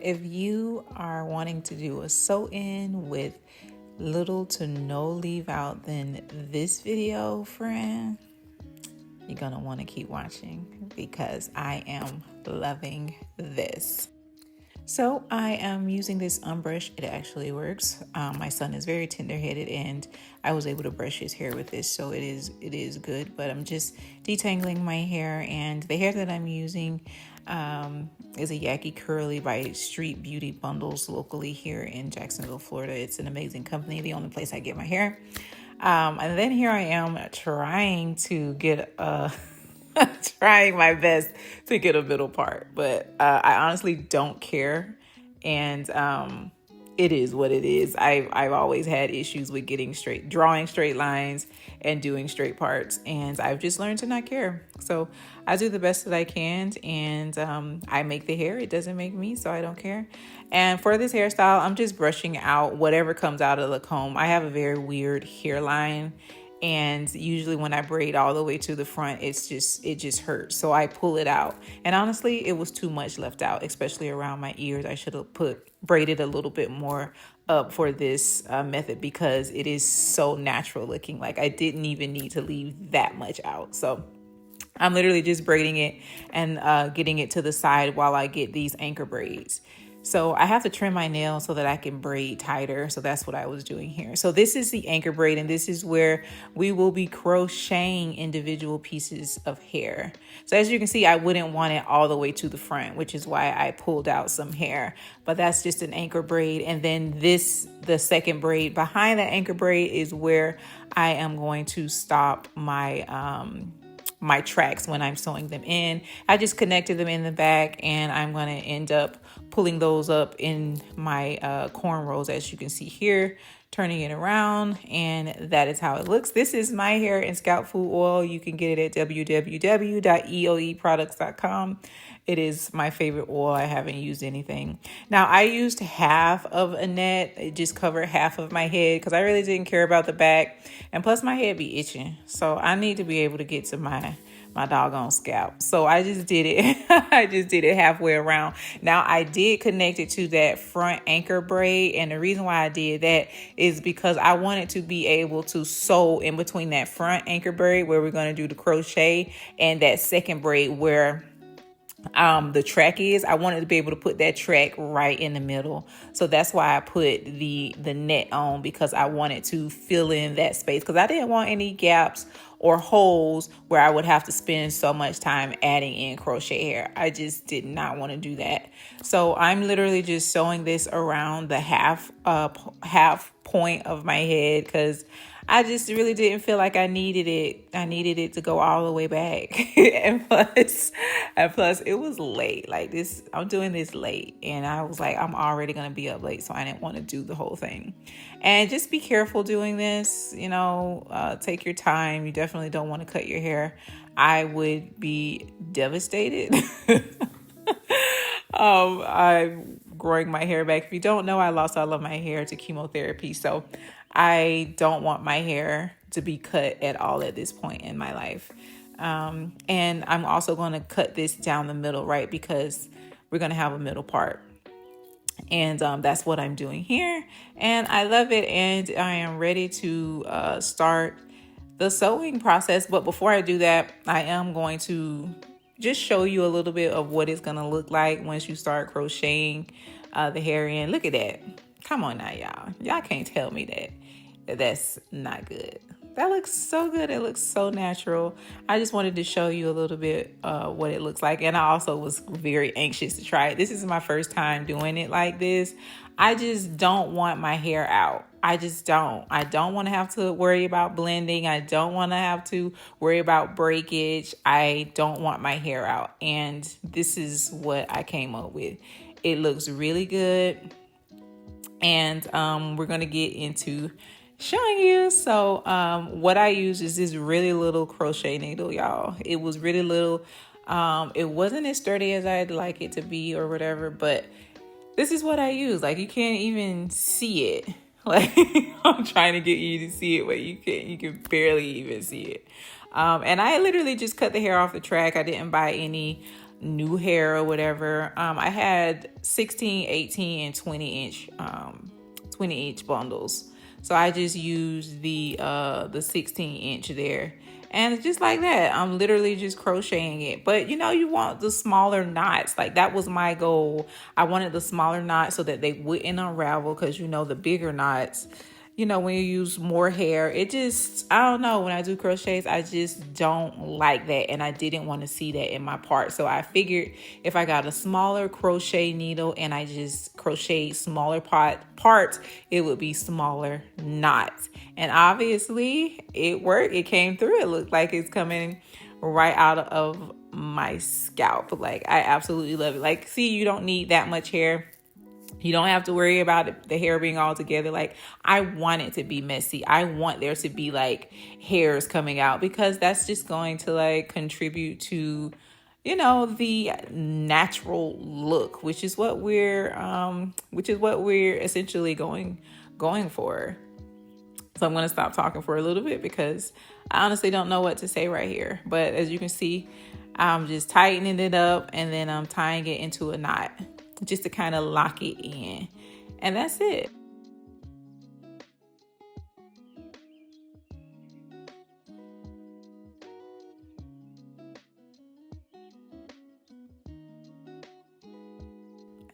If you are wanting to do a sew-in with little to no leave out, then this video, friend, you're gonna want to keep watching because I am loving this. So I am using this brush. It actually works. My son is very tender-headed, and I was able to brush his hair with this, so it is good. But I'm just detangling my hair, and the hair that I'm using is a Kinky Curly by Street Beauty Bundles locally here in Jacksonville, Florida. It's an amazing company. The only place I get my hair. And then here I am trying to get a trying my best to get a middle part, but I honestly don't care, and it is what it is. I've always had issues with drawing straight lines and doing straight parts, and I've just learned to not care. So I do the best that I can, and I make the hair. It doesn't make me, so I don't care. And for this hairstyle, I'm just brushing out whatever comes out of the comb. I have a very weird hairline, and usually when I braid all the way to the front, it just hurts. So I pull it out. And honestly, it was too much left out, especially around my ears. I should have braided a little bit more up for this method because it is so natural looking. Like I didn't even need to leave that much out. So I'm literally just braiding it and getting it to the side while I get these anchor braids. So I have to trim my nails so that I can braid tighter. So that's what I was doing here. So this is the anchor braid, and this is where we will be crocheting individual pieces of hair. So as you can see, I wouldn't want it all the way to the front, which is why I pulled out some hair. But that's just an anchor braid. And then the second braid behind the anchor braid is where I am going to stop my tracks when I'm sewing them in. I just connected them in the back, and I'm going to end up pulling those up in my cornrows, as you can see here, turning it around, and that is how it looks. This is my hair and scalp food oil. You can get it at www.eoeproducts.com. It is my favorite oil. I haven't used anything. Now, I used half of a net. It just covered half of my head because I really didn't care about the back. And plus, my head be itching. So I need to be able to get to my doggone scalp. So I just did it. I just did it halfway around. Now, I did connect it to that front anchor braid. And the reason why I did that is because I wanted to be able to sew in between that front anchor braid where we're going to do the crochet and that second braid where the track is. I wanted to be able to put that track right in the middle. So that's why I put the net on, because I wanted to fill in that space, because I didn't want any gaps or holes where I would have to spend so much time adding in crochet hair. I just did not want to do that. So I'm literally just sewing this around the half point of my head, because I just really didn't feel like I needed it. I needed it to go all the way back. and plus it was late. Like this, I'm doing this late, and I was like, I'm already going to be up late. So I didn't want to do the whole thing. And just be careful doing this, take your time. You definitely don't want to cut your hair. I would be devastated. I'm growing my hair back. If you don't know, I lost all of my hair to chemotherapy. So I don't want my hair to be cut at all at this point in my life. And I'm also going to cut this down the middle, right? Because we're going to have a middle part. And that's what I'm doing here. And I love it. And I am ready to start the sewing process. But before I do that, I am going to just show you a little bit of what it's going to look like once you start crocheting the hair in. Look at that. Come on now, y'all. Y'all can't tell me that's not good. That looks so good. It looks so natural. I just wanted to show you a little bit what it looks like. And I also was very anxious to try it. This is my first time doing it like this. I just don't want my hair out. I just don't. I don't want to have to worry about blending. I don't want to have to worry about breakage. I don't want my hair out. And this is what I came up with. It looks really good. And we're going to get into showing you. So what I use is this really little crochet needle, y'all. It was really little. It wasn't as sturdy as I'd like it to be or whatever, but this is what I use. Like, you can't even see it. Like, I'm trying to get you to see it, but you can barely even see it. And I literally just cut the hair off the track. I didn't buy any new hair or whatever. I had 16, 18, and 20 inch bundles. So I just used the 16-inch there. And just like that, I'm literally just crocheting it. But you want the smaller knots. Like that was my goal. I wanted the smaller knots so that they wouldn't unravel, because the bigger knots, when you use more hair, it just, I don't know, when I do crochets, I just don't like that. And I didn't want to see that in my part. So I figured if I got a smaller crochet needle and I just crochet smaller parts, it would be smaller knots. And obviously it worked. It came through. It looked like it's coming right out of my scalp. Like, I absolutely love it. Like, see, you don't need that much hair. You don't have to worry about it, the hair being all together. Like, I want it to be messy. I want there to be like hairs coming out, because that's just going to like contribute to, the natural look, which is what we're essentially going for. So I'm going to stop talking for a little bit, because I honestly don't know what to say right here. But as you can see, I'm just tightening it up, and then I'm tying it into a knot, just to kind of lock it in. And that's it.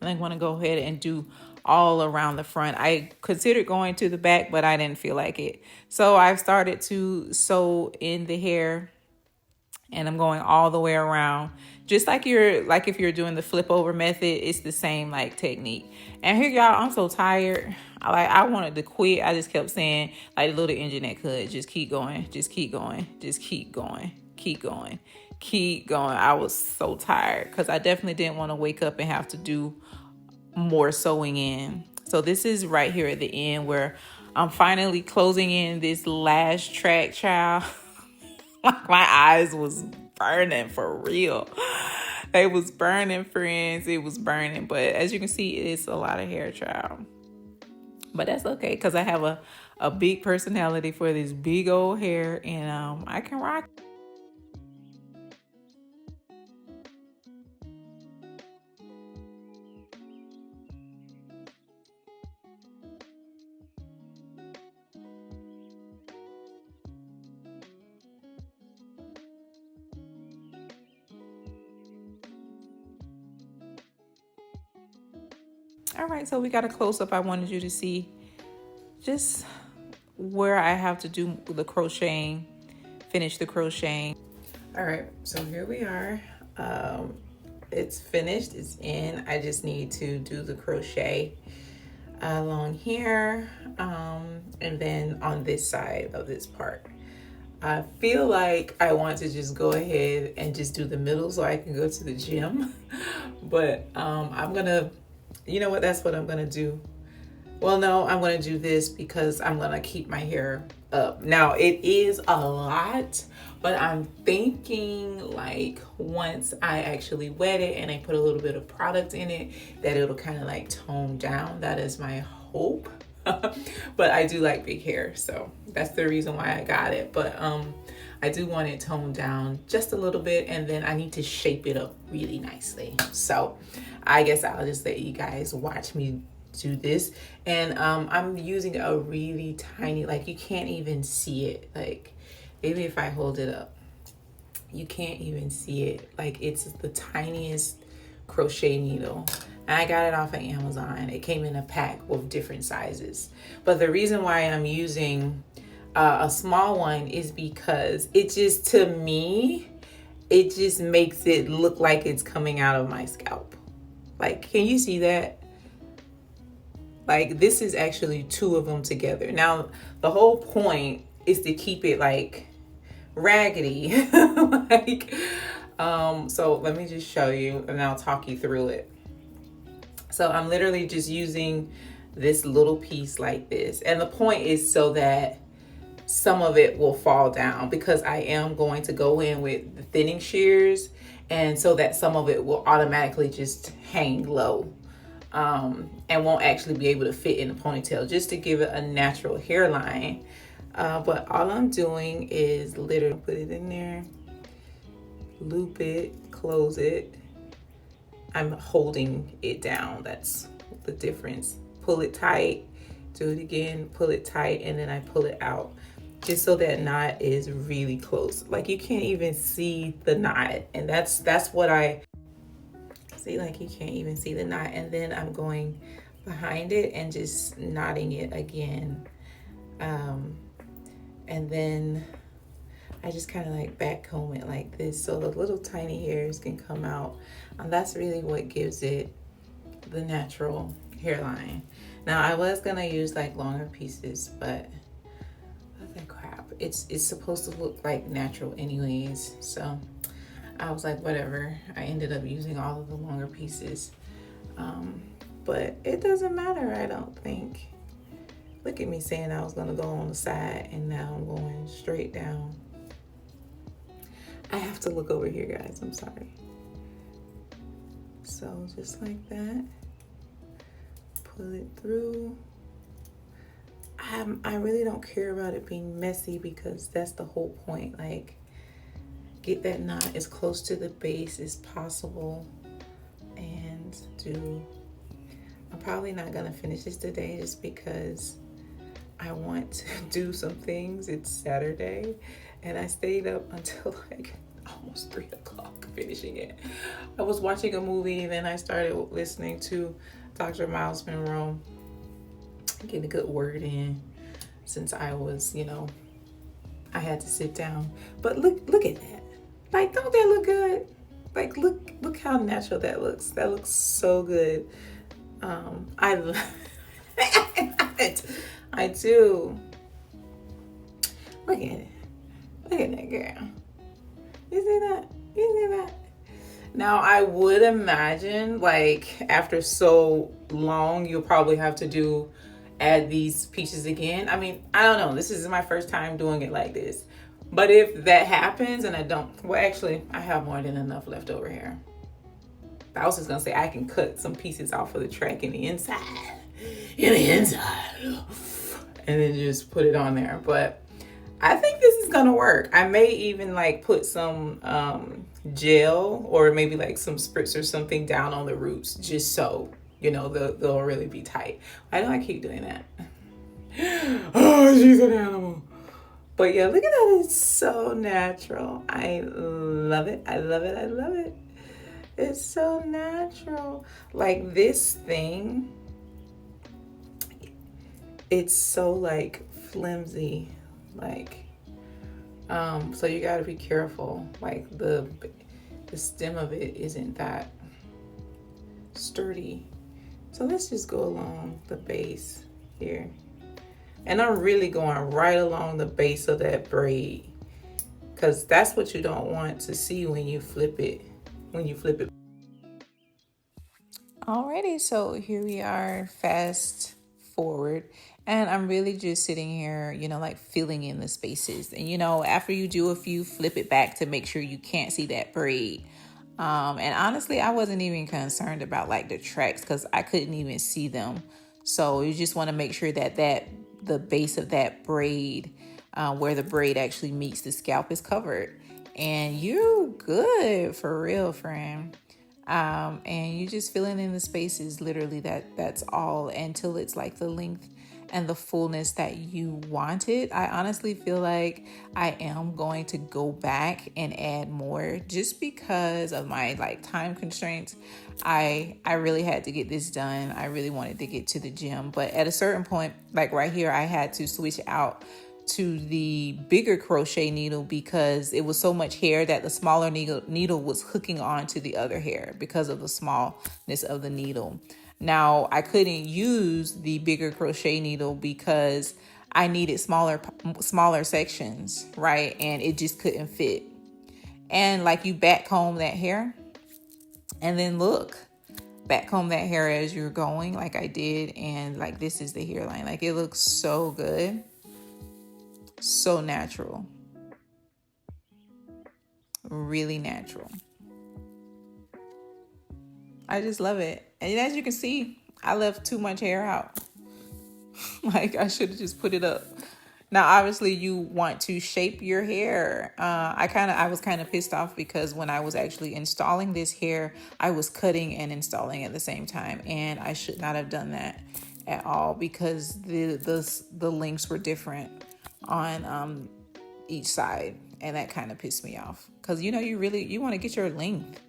And I want to go ahead and do all around the front. I considered going to the back, but I didn't feel like it. So I've started to sew in the hair, and I'm going all the way around. Just like if you're doing the flip over method, it's the same like technique. And here, y'all, I'm so tired. I wanted to quit. I just kept saying, like the little engine that could, just keep going, just keep going, just keep going, keep going, keep going. I was so tired, because I definitely didn't want to wake up and have to do more sewing in. So this is right here at the end where I'm finally closing in this last track, child. Like, my eyes was burning for real. They was burning, friends. It was burning. But as you can see, it's a lot of hair, child. But that's okay, because I have a big personality for this big old hair, and I can rock. All right, so we got a close-up. I wanted you to see just where I have to do the crocheting, finish the crocheting. All right, so here we are. It's finished, it's in. I just need to do the crochet along here, and then on this side of this part. I feel like I want to just go ahead and just do the middle so I can go to the gym. But I'm gonna, you know what, that's what I'm gonna do. Well, no, I'm gonna do this because I'm gonna keep my hair up. Now, it is a lot, but I'm thinking like once I actually wet it and I put a little bit of product in it, that it'll kind of like tone down. That is my hope. But I do like big hair, so that's the reason why I got it. But I do want it toned down just a little bit, and then I need to shape it up really nicely. So I guess I'll just let you guys watch me do this. And I'm using a really tiny, like you can't even see it. Like maybe if I hold it up, you can't even see it. Like it's the tiniest crochet needle. And I got it off of Amazon. It came in a pack with different sizes. But the reason why I'm using a small one is because it just, to me, it just makes it look like it's coming out of my scalp. Like, can you see that? Like, this is actually two of them together. Now, the whole point is to keep it like raggedy. Like, so let me just show you and I'll talk you through it. So I'm literally just using this little piece like this. And the point is so that some of it will fall down, because I am going to go in with the thinning shears, and so that some of it will automatically just hang low and won't actually be able to fit in the ponytail, just to give it a natural hairline. But all I'm doing is literally put it in there, loop it, close it, I'm holding it down. That's the difference. Pull it tight, do it again, pull it tight, and then I pull it out, just so that knot is really close. Like you can't even see the knot, and that's what I see. Like you can't even see the knot, and then I'm going behind it and just knotting it again, and then I just kind of like back comb it like this so the little tiny hairs can come out. And that's really what gives it the natural hairline. Now I was gonna use like longer pieces, but what the crap, it's supposed to look like natural anyways, so I was like, whatever. I ended up using all of the longer pieces, but it doesn't matter, I don't think. Look at me saying I was gonna go on the side and now I'm going straight down. I have to look over here, guys, I'm sorry. So just like that, pull it through. I really don't care about it being messy because that's the whole point. Like, get that knot as close to the base as possible and I'm probably not gonna finish this today just because I want to do some things. It's Saturday and I stayed up until like almost 3 o'clock finishing it. I was watching a movie, then I started listening to Dr. Miles Monroe, getting a good word in since I was, I had to sit down. But look at that. Like, don't that look good? Like, look how natural that looks. That looks so good. I love it. I do. Look at it. Look at that girl. You see that? You see that? Now, I would imagine, like, after so long, you'll probably have to add these pieces again. I mean, I don't know. This is my first time doing it like this. But if that happens and I don't, well, actually, I have more than enough left over here. I was just going to say I can cut some pieces off for the track in the inside. And then just put it on there. But I think this is gonna work. I may even like put some gel or maybe like some spritz or something down on the roots just so, they'll really be tight. Why do I keep doing that? Oh, she's an animal. But yeah, look at that. It's so natural. I love it. I love it. I love it. It's so natural. Like this thing, it's so like flimsy, like so you got to be careful. Like the stem of it isn't that sturdy. So let's just go along the base here, and I'm really going right along the base of that braid because that's what you don't want to see when you flip it. Alrighty, so here we are, fast forward, and I'm really just sitting here, like filling in the spaces. And after you do a few, flip it back to make sure you can't see that braid. And honestly, I wasn't even concerned about like the tracks because I couldn't even see them. So you just want to make sure that the base of that braid, where the braid actually meets the scalp, is covered, and you're good for real, friend. And you just filling in the spaces. Literally, that's all, until it's like the length and the fullness that you wanted. I honestly feel like I am going to go back and add more just because of my like time constraints. I really had to get this done. I really wanted to get to the gym, but at a certain point, like right here, I had to switch out to the bigger crochet needle because it was so much hair that the smaller needle was hooking on to the other hair because of the smallness of the needle. Now, I couldn't use the bigger crochet needle because I needed smaller sections, right? And it just couldn't fit. And like you back comb that hair and then back comb that hair as you're going like I did. And like, this is the hairline. Like, it looks so good. So natural. Really natural. I just love it. And as you can see, I left too much hair out. Like, I should have just put it up. Now, obviously, you want to shape your hair. I was kind of pissed off because when I was actually installing this hair, I was cutting and installing at the same time, and I should not have done that at all because the lengths were different on each side, and that kind of pissed me off because you want to get your length,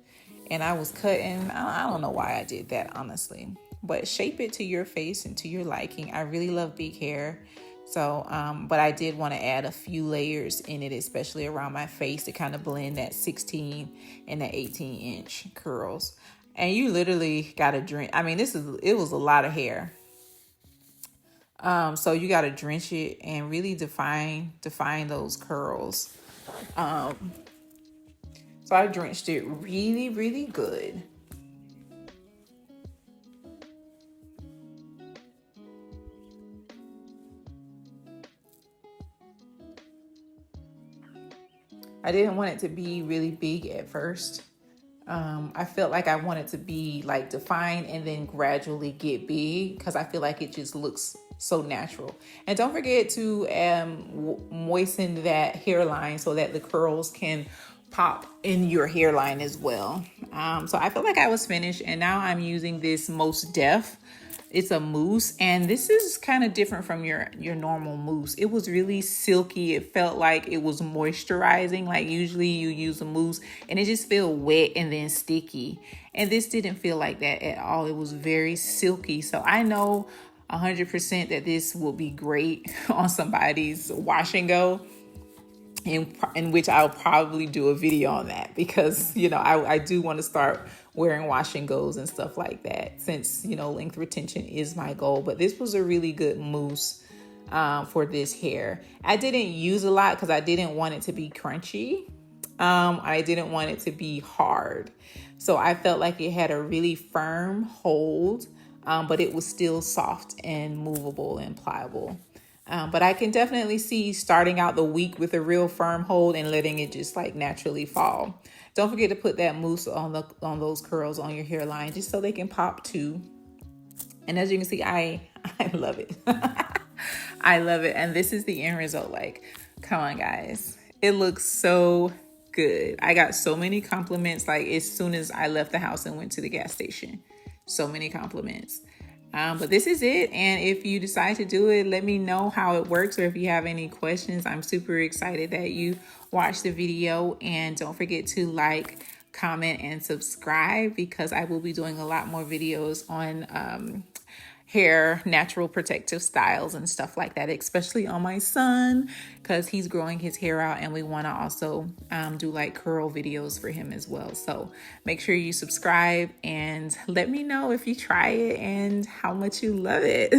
and I was cutting. I don't know why I did that, honestly, but shape it to your face and to your liking. I really love big hair. So, but I did want to add a few layers in it, especially around my face to kind of blend that 16 and that 18-inch curls. And you literally got to drench. I mean, it was a lot of hair. So you got to drench it and really define those curls. So I drenched it really, really good. I didn't want it to be really big at first. I felt like I wanted to be like defined and then gradually get big because I feel like it just looks so natural. And don't forget to moisten that hairline so that the curls can pop in your hairline as well. So I feel like I was finished, and now I'm using this Most Def. It's a mousse, and this is kind of different from your normal mousse. It was really silky. It felt like it was moisturizing. Like usually you use a mousse and it just feel wet and then sticky. And this didn't feel like that at all. It was very silky. So I know 100% that this will be great on somebody's wash and go. In which I'll probably do a video on that because, I do want to start wearing wash and goes and stuff like that since, length retention is my goal. But this was a really good mousse for this hair. I didn't use a lot because I didn't want it to be crunchy. I didn't want it to be hard. So I felt like it had a really firm hold, but it was still soft and movable and pliable. But I can definitely see starting out the week with a real firm hold and letting it just like naturally fall. Don't forget to put that mousse on those curls on your hairline just so they can pop too. And as you can see, I love it. I love it. And this is the end result. Like, come on, guys. It looks so good. I got so many compliments like as soon as I left the house and went to the gas station. So many compliments. But this is it. And if you decide to do it, let me know how it works, or if you have any questions. I'm super excited that you watched the video, and don't forget to like, comment, and subscribe because I will be doing a lot more videos on hair, natural protective styles and stuff like that, especially on my son because he's growing his hair out, and we want to also do like curl videos for him as well. So make sure you subscribe and let me know if you try it and how much you love it.